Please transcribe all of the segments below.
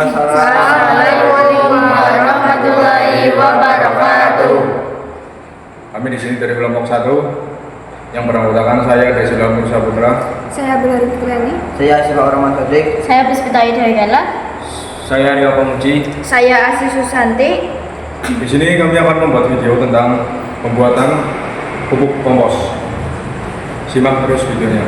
Assalamualaikum warahmatullahi wabarakatuh. Kami di sini dari kelompok 1 yang beranggotakan saya Desi Lampur Saputra. Saya Abdul Fitriani. Saya Siva Rahman Fadlik. Saya Bismita Hidayatullah. Saya Ria Pemuji. Saya Asi Susanti. Di sini kami akan membuat video tentang pembuatan pupuk kompos. Simak terus videonya.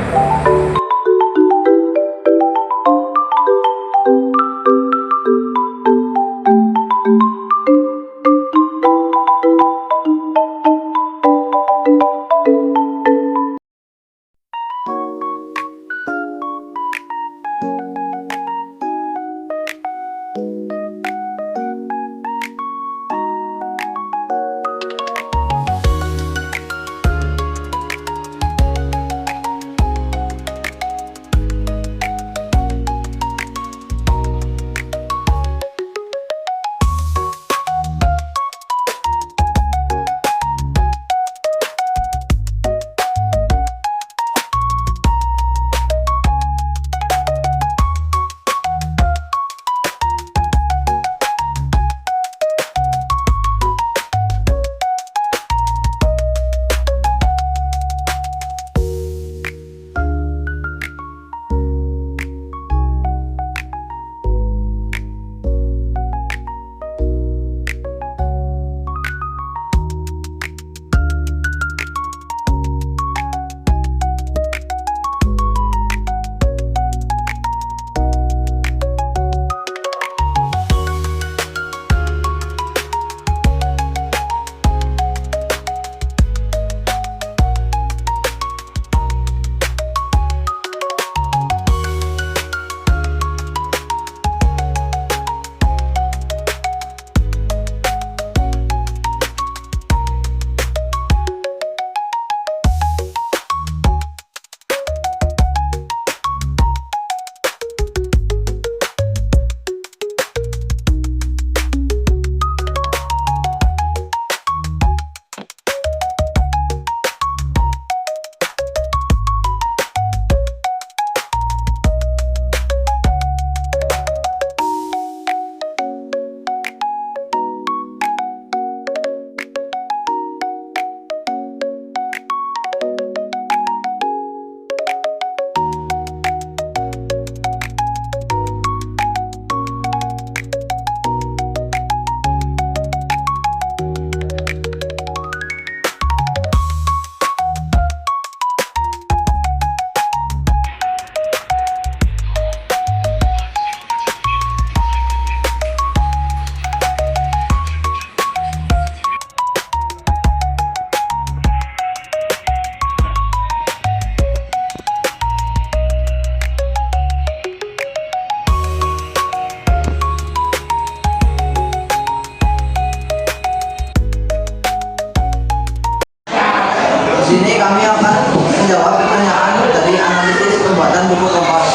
Di sini kami akan menjawab pertanyaan dari analisis pembuatan pupuk kompos.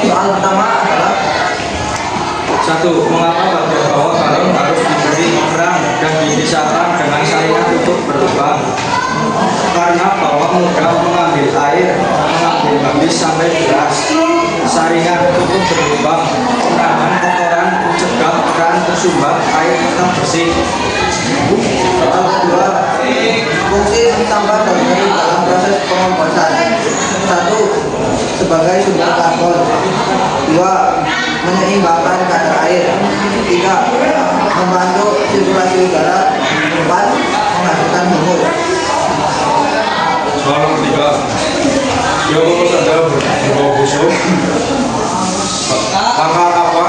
Soal pertama adalah 1. Mengapa bagian bawah galon harus diberi kerang dan dipisahkan dengan saringan pupuk berlubang? Karena bawah mudah mengambil air, mengambil habis sampai beras. Saringan pupuk berlubang menahan kotoran, mencegah keran tersumbat, air tetap bersih. soal kedua, fungsi tambah dari dalam proses pengomposan. 1. Sebagai sumber karbon. 2. Menyeimbangkan kadar air. 3. Membantu sirkulasi udara. 4. Menghasilkan humus. Soal nomor 3. Kompos Anda berbau busuk. Langkah apa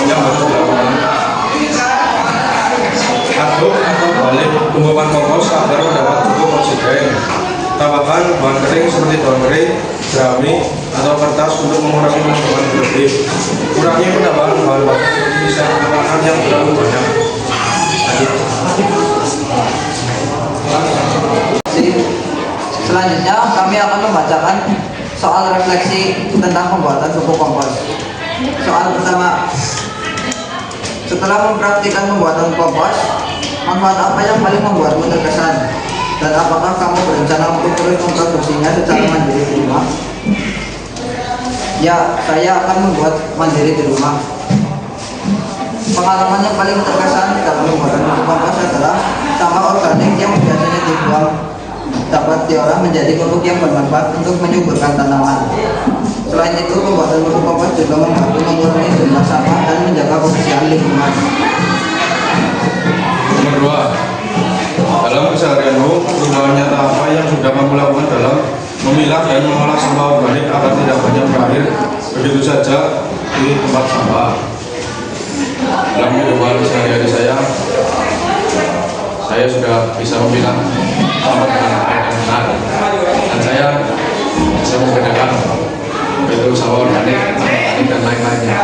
yang harus dilakukan? Aduk atau balik tumpukan kompos agar mendapat cukup oksigen. Tambahkan bahan kering seperti daun kering, jerami, atau kertas untuk mengurangi pembentukan berlebih. Kurangi penambahan bahan baku seperti sisa makanan yang terlalu banyak. Selanjutnya kami akan membacakan soal refleksi tentang pembuatan pupuk kompos. Soal pertama, setelah mempraktikkan pembuatan kompos, manfaat apa yang paling membuatmu terkesan? Dan apakah kamu berencana untuk terus memproduksinya secara mandiri di rumah? Ya, saya akan membuat mandiri di rumah. Pengalaman yang paling terkesan dalam pembuatan pupuk kompos adalah sampah organik yang biasanya dibuang dapat diolah menjadi pupuk yang bermanfaat untuk menyuburkan tanaman. Selain itu, pembuatan pupuk kompos juga membantu mengurangi jumlah sampah dan menjaga kebersihan lingkungan. Nomor 2. Dalam keseharianmu, perubahan nyata apa yang sudah kamu lakukan dalam memilah dan mengolah sampah organik agar tidak banyak berakhir begitu saja di tempat sampah? Dalam kehidupan sehari-hari saya sudah bisa memilah sampah dengan baik dan benar, dan saya bisa membedakan itu sampah organik, dan lain-lainnya.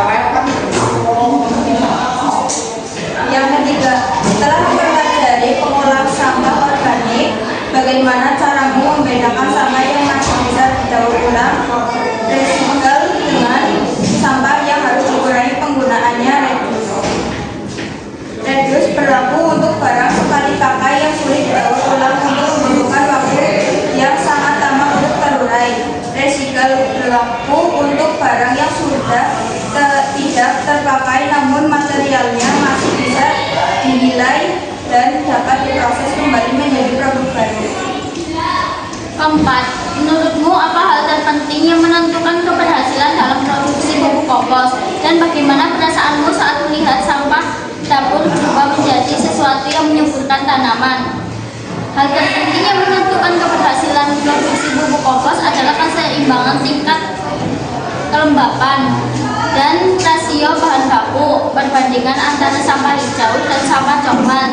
Yang ketiga, setelah mempelajari pengolahan sampah organik, bagaimana caramu membedakan sampah yang masih bisa didaur ulang, recycle, dengan sampah yang harus dikurangi penggunaannya, reduce berlaku untuk barang sekali pakai yang sulit didaur ulang untuk membutuhkan waktu yang sangat lama untuk terurai. Recycle berlaku untuk barang yang sudah tidak terpakai namun materialnya masih bisa dinilai dan dapat diproses kembali menjadi produk baru. Keempat, menurutmu apa hal terpenting yang menentukan keberhasilan dalam produksi pupuk kompos, dan bagaimana perasaanmu saat melihat sampah dapur berubah menjadi sesuatu yang menyuburkan tanaman? Hal terpenting yang menentukan keberhasilan produksi pupuk kompos adalah keseimbangan tingkat kelembapan dan rasio bahan baku perbandingan antara sampah hijau dan sampah coklat.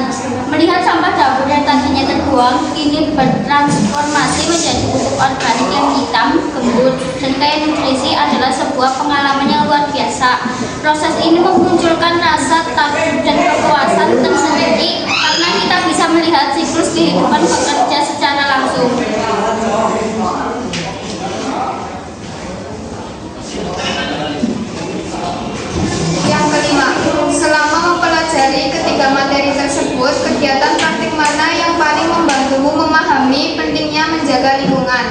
Melihat sampah dapur yang tadinya terbuang kini bertransformasi menjadi pupuk organik yang hitam, gembur, dan kaya nutrisi adalah sebuah pengalaman yang luar biasa. Proses ini memunculkan rasa takjub dan kepuasan tersendiri karena kita bisa melihat siklus kehidupan pekerja secara langsung. Yang kelima, selama mempelajari ketiga materi tersebut, kegiatan praktik mana yang paling membantumu memahami pentingnya menjaga lingkungan?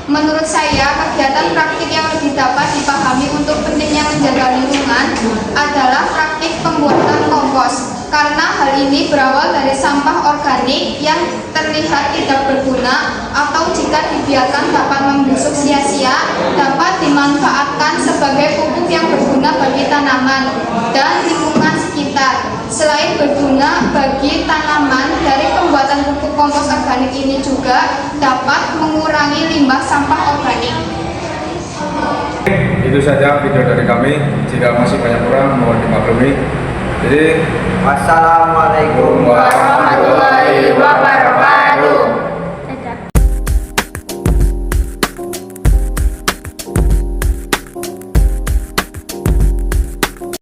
Menurut saya, kegiatan praktik yang lebih dapat dipahami untuk pentingnya menjaga lingkungan adalah praktik pembuatan kompos. Karena hal ini berawal dari sampah organik yang terlihat tidak berguna atau jika dibiarkan dapat membusuk sia-sia, dapat dimanfaatkan sebagai pupuk yang berguna bagi tanaman dan lingkungan sekitar. Selain berguna bagi tanaman, dari pembuatan pupuk kompos organik ini juga dapat mengurangi limbah sampah organik. Itu saja video dari kami. Jika masih banyak kurang, mohon dimaklumi. Jadi, Wassalamualaikum Warahmatullahi wabarakatuh.